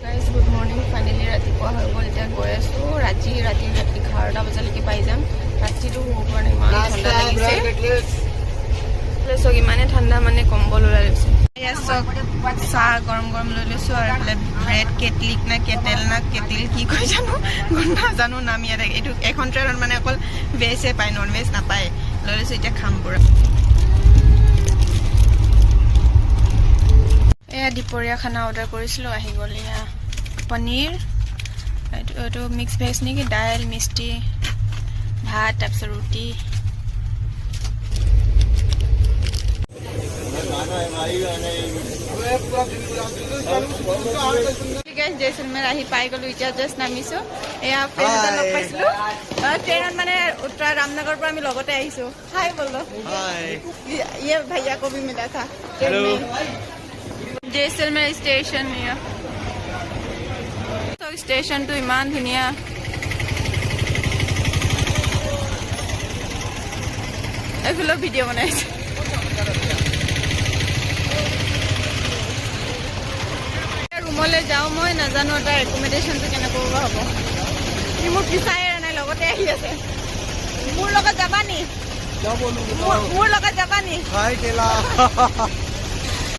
guys good morning finally ৰাতিপুৱা হৈ গ'ল এতিয়া গৈ আছোঁ ৰাতি 11টা বজালৈকে পাই যাম ৰাতিটো শুব পৰা নাই ইমান ঠাণ্ডা লাগিছে চক ইমানে ঠাণ্ডা মানে কম্বল ওলাই লৈছোঁ এয়া চক চাহ গৰম লৈ লৈছোঁ আৰু এইফালে ব্ৰেড কেটলিক না কেটেল না কেটিল কি কয় জানো নাজানো নাম ইয়াত এইটো এখন ট্ৰেইনত মানে অকল ভেজে পায় নন ভেজ নাপায় লৈ লৈছোঁ এতিয়া খাম পুৰা এয়া দুপৰীয়া খানা অৰ্ডাৰ কৰিছিলোঁ আহি গ'ল এয়া পনীৰ এইটো মিক্স ভেজ নেকি দাইল মিষ্টি ভাত তাৰপিছত ৰুটি জেচলমেৰ আহি পাই গ'লো এতিয়া জাষ্ট নামিছোঁ এয়া ফ্ৰেণ্ড এটা লগ পাইছিলোঁ ট্ৰেইনত মানে উত্তৰ ৰামনগৰৰ পৰা আমি লগতে আহিছোঁ হাই বলো ये भैया को भी मिला था জেচলমেৰ ষ্টেচন ষ্টেচনটো ইমান ধুনীয়া এইফালেও ভিডিঅ' বনাইছে ৰুমলৈ যাওঁ মই নাজানো তাৰ একমডেশ্যনটো কেনেকৈ হ'ব সি মোক পিছাই নাই লগতে আহি আছে মোৰ লগত যাবা নি